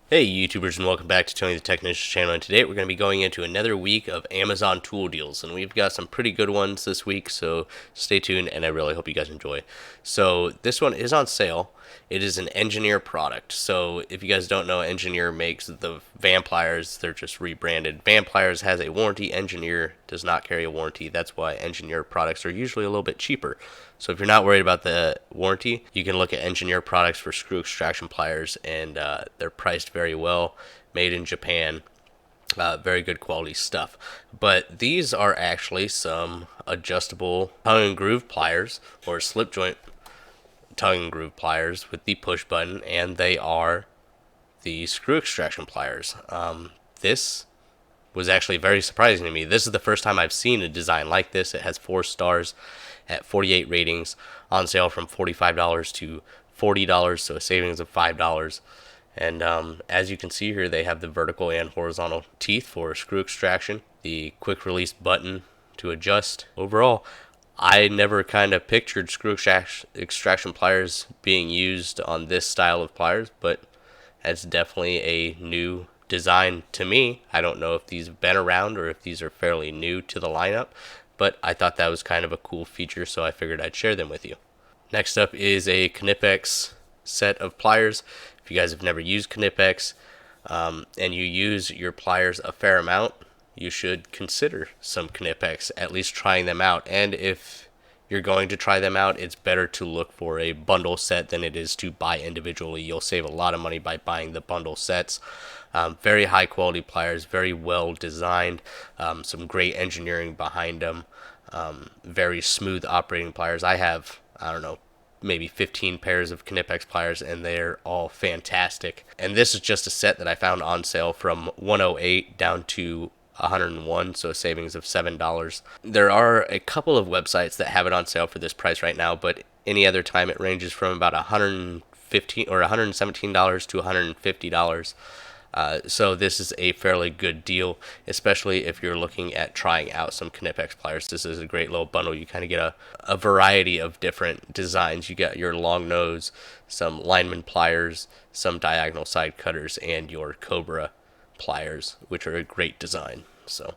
Hey YouTubers, and welcome back to Tony the Technician's channel, and today we're going to be going into another week of Amazon tool deals, and we've got some pretty good ones this week, so stay tuned and I really hope you guys enjoy. So this one is on sale. It is an Engineer product. So if you guys don't know, Engineer makes the Pliers. They're just rebranded. Pliers has a warranty. Engineer does not carry a warranty. That's why Engineer products are usually a little bit cheaper. So if you're not worried about the warranty, you can look at Engineer products for screw extraction pliers, and they're priced very well, made in Japan. Very good quality stuff. But these are actually some adjustable tongue and groove pliers, or slip joint tongue and groove pliers with the push button, and they are the screw extraction pliers. This was actually very surprising to me. This is the first time I've seen a design like this. It has 4 stars at 48 ratings, on sale from $45 to $40, so a savings of $5. And as you can see here, they have the vertical and horizontal teeth for screw extraction, the quick release button to adjust. Overall, I never kind of pictured screw extraction pliers being used on this style of pliers, but that's definitely a new design to me. I don't know if these have been around or if these are fairly new to the lineup, but I thought that was kind of a cool feature, so I figured I'd share them with you. Next up is a Knipex set of pliers. If you guys have never used Knipex and you use your pliers a fair amount, you should consider some Knipex, at least trying them out. And if you're going to try them out, it's better to look for a bundle set than it is to buy individually. You'll save a lot of money by buying the bundle sets. Very high quality pliers, very well designed, some great engineering behind them, very smooth operating pliers. I have, I don't know, maybe 15 pairs of Knipex pliers, and they're all fantastic. And this is just a set that I found on sale from 108 down to 101, so a savings of $7. There are a couple of websites that have it on sale for this price right now, but any other time it ranges from about $115 or $117 to $150. So this is a fairly good deal, especially if you're looking at trying out some Knipex pliers. This is a great little bundle. You kind of get a variety of different designs. You got your long nose, some lineman pliers, some diagonal side cutters, and your Cobra pliers, which are a great design. So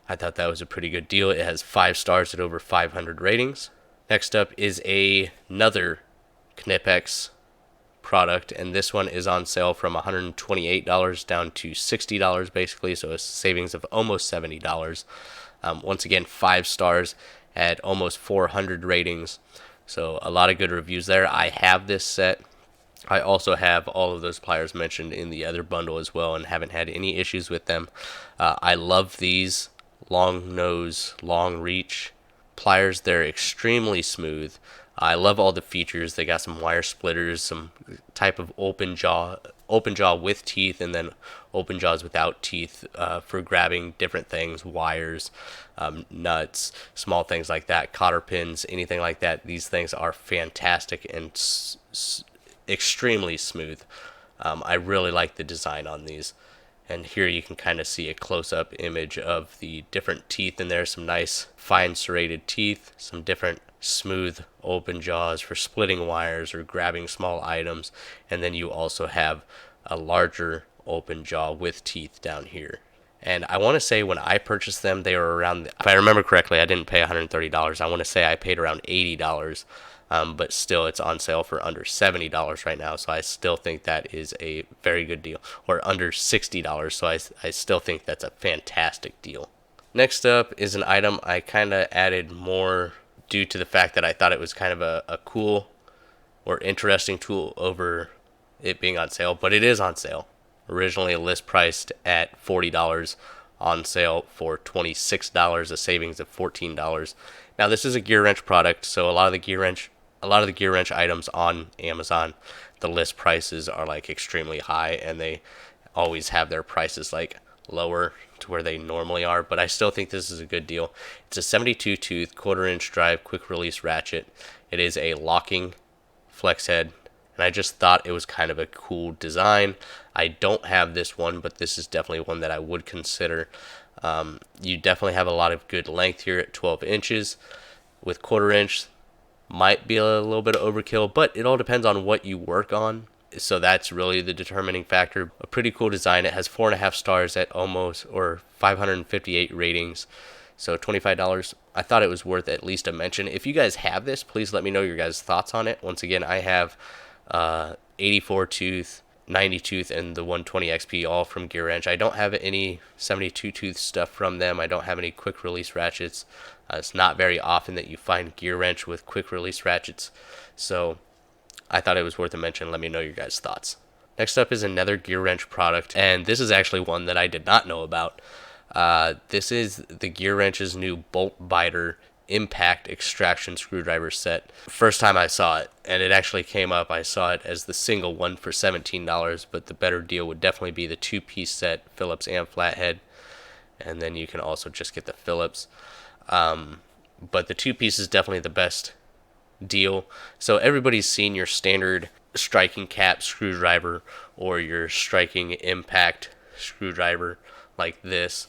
I thought that was a pretty good deal. It has 5 stars at over 500 ratings. Next up is another Knipex product, and this one is on sale from $128 down to $60 basically, so a savings of almost $70. Once again, 5 stars at almost 400 ratings, so a lot of good reviews there. I have this set. I also have all of those pliers mentioned in the other bundle as well, and haven't had any issues with them. I love these long nose, long reach pliers. They're extremely smooth. I love all the features. They got some wire splitters, some type of open jaw with teeth, and then open jaws without teeth for grabbing different things, wires, nuts, small things like that, cotter pins, anything like that. These things are fantastic and extremely smooth. I really like the design on these. And here you can kind of see a close-up image of the different teeth in there. Some nice fine serrated teeth, some different smooth open jaws for splitting wires or grabbing small items. And then you also have a larger open jaw with teeth down here. And I want to say when I purchased them, they were around, if I remember correctly, I didn't pay $130. I want to say I paid around $80. But still, it's on sale for under $70 right now, so I still think that is a very good deal. Or under $60, so I still think that's a fantastic deal. Next up is an item I kind of added more due to the fact that I thought it was kind of a cool or interesting tool over it being on sale, but it is on sale. Originally list priced at $40, on sale for $26, a savings of $14. Now this is a Gearwrench product, so a lot of the Gearwrench items on Amazon, the list prices are like extremely high, and they always have their prices like lower to where they normally are, but I still think this is a good deal. It's a 72 tooth 1/4-inch drive quick release ratchet. It is a locking flex head, and I just thought it was kind of a cool design. I don't have this one, but this is definitely one that I would consider. You definitely have a lot of good length here at 12 inches. With 1/4 inch, might be a little bit of overkill, but it all depends on what you work on. So that's really the determining factor. A pretty cool design. It has 4.5 stars at almost, or 558 ratings. So $25. I thought it was worth at least a mention. If you guys have this, please let me know your guys' thoughts on it. Once again, I have 84 tooth, 90 tooth, and the 120 XP all from Gearwrench. I don't have any 72 tooth stuff from them. I don't have any quick release ratchets. It's not very often that you find Gearwrench with quick release ratchets. So I thought it was worth a mention. Let me know your guys' thoughts. Next up is another Gearwrench product, and this is actually one that I did not know about. This is the Gearwrench's new bolt biter impact extraction screwdriver set. First time I saw it, and it actually came up, I saw it as the single one for $17, but the better deal would definitely be the two-piece set, Phillips and flathead, and then you can also just get the Phillips. But the two-piece is definitely the best deal. So everybody's seen your standard striking cap screwdriver or your striking impact screwdriver like this,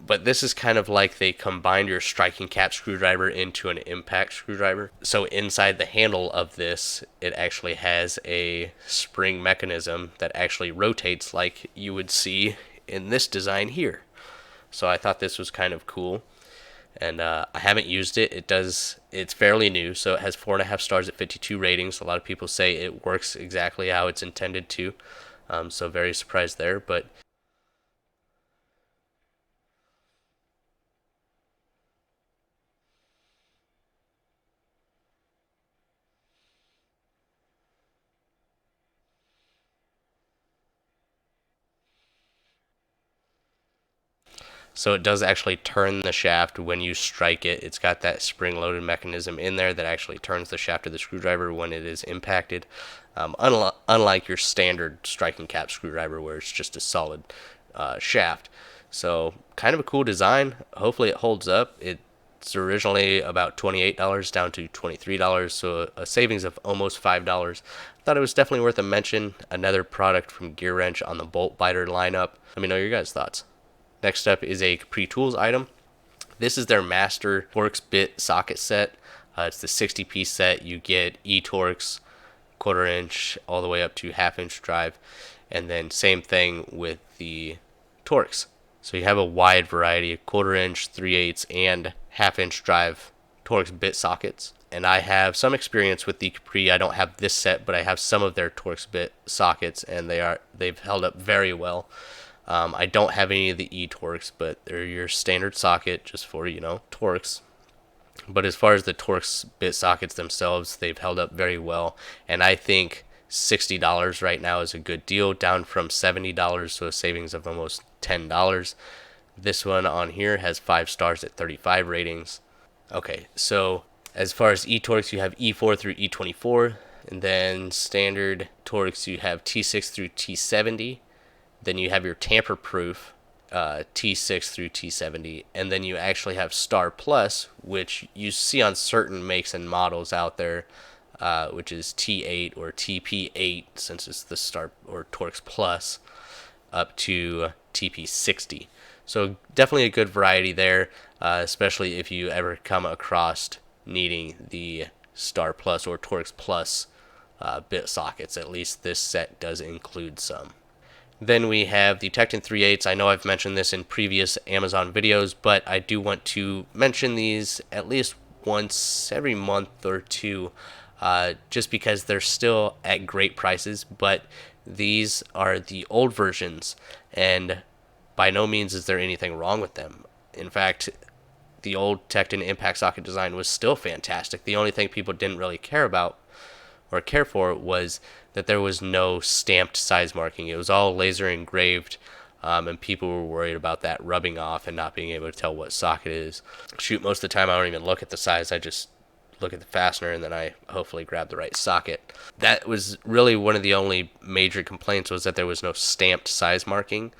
but this is kind of like they combined your striking cap screwdriver into an impact screwdriver. So inside the handle of this, it actually has a spring mechanism that actually rotates like you would see in this design here. So I thought this was kind of cool. And I haven't used it. It's fairly new, so it has 4.5 stars at 52 ratings. A lot of people say it works exactly how it's intended to. So very surprised there, but so it does actually turn the shaft when you strike it. It's got that spring-loaded mechanism in there that actually turns the shaft of the screwdriver when it is impacted. Unlike your standard striking cap screwdriver where it's just a solid shaft. So kind of a cool design. Hopefully it holds up. It's originally about $28 down to $23, so a savings of almost $5. Thought it was definitely worth a mention. Another product from Gearwrench on the bolt biter lineup. Let me know your guys' thoughts. Next up is a Capri Tools item. This is their master Torx bit socket set. It's the 60-piece set. You get E-Torx, quarter-inch, all the way up to half-inch drive. And then same thing with the Torx. So you have a wide variety of quarter-inch, 3/8, and half-inch drive Torx bit sockets. And I have some experience with the Capri. I don't have this set, but I have some of their Torx bit sockets, and they've held up very well. I don't have any of the E-Torx, but they're your standard socket just for, Torx. But as far as the Torx bit sockets themselves, they've held up very well. And I think $60 right now is a good deal, down from $70, so a savings of almost $10. This one on here has 5 stars at 35 ratings. Okay, so as far as E-Torx, you have E4 through E24. And then standard Torx, you have T6 through T70. Then you have your tamper-proof T6 through T70, and then you actually have Star Plus, which you see on certain makes and models out there, which is T8 or TP8, since it's the Star or Torx Plus, up to TP60. So definitely a good variety there, especially if you ever come across needing the Star Plus or Torx Plus bit sockets. At least this set does include some. Then we have the Tekton 3/8. I know I've mentioned this in previous Amazon videos, but I do want to mention these at least once every month or two, just because they're still at great prices. But these are the old versions, and by no means is there anything wrong with them. In fact, the old Tekton impact socket design was still fantastic. The only thing people didn't really care about or care for was that there was no stamped size marking. It was all laser engraved, and people were worried about that rubbing off and not being able to tell what socket it is. Shoot, most of the time I don't even look at the size. I just look at the fastener and then I hopefully grab the right socket. That was really one of the only major complaints, was that there was no stamped size marking.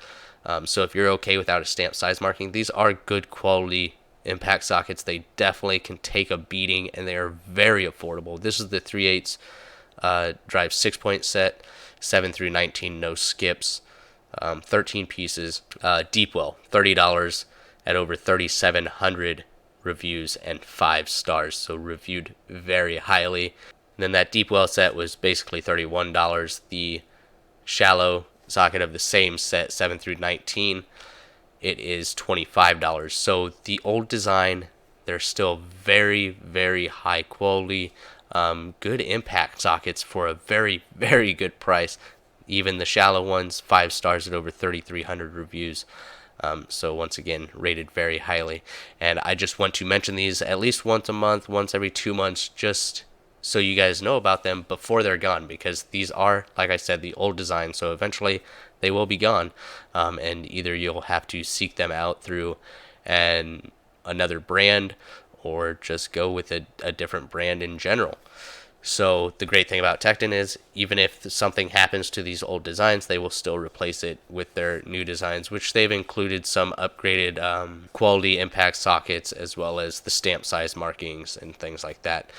So if you're okay without a stamped size marking, these are good quality impact sockets. They definitely can take a beating, and they are very affordable. This is the 3/8 drive 6-point set, 7 through 19, no skips, 13 pieces. Deepwell, $30 at over 3,700 reviews and 5 stars, so reviewed very highly. And then that deep well set was basically $31. The shallow socket of the same set, 7 through 19, it is $25. So the old design, they're still very, very high quality, good impact sockets for a very, very good price. Even the shallow ones, 5 stars at over 3,300 reviews. So once again, rated very highly. And I just want to mention these at least once a month, once every 2 months, just so you guys know about them before they're gone, because these are, like I said, the old design. So eventually they will be gone, and either you'll have to seek them out through another brand, or just go with a different brand in general. So the great thing about Tekton is, even if something happens to these old designs, they will still replace it with their new designs, which they've included some upgraded quality impact sockets, as well as the stamp size markings and things like that.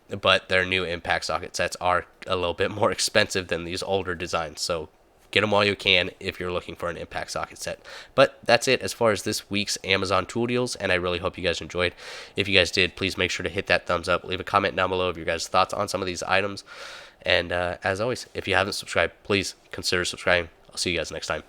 But their new impact socket sets are a little bit more expensive than these older designs. So get them while you can if you're looking for an impact socket set. But that's it as far as this week's Amazon tool deals, and I really hope you guys enjoyed. If you guys did, please make sure to hit that thumbs up. Leave a comment down below of your guys' thoughts on some of these items. And as always, if you haven't subscribed, please consider subscribing. I'll see you guys next time.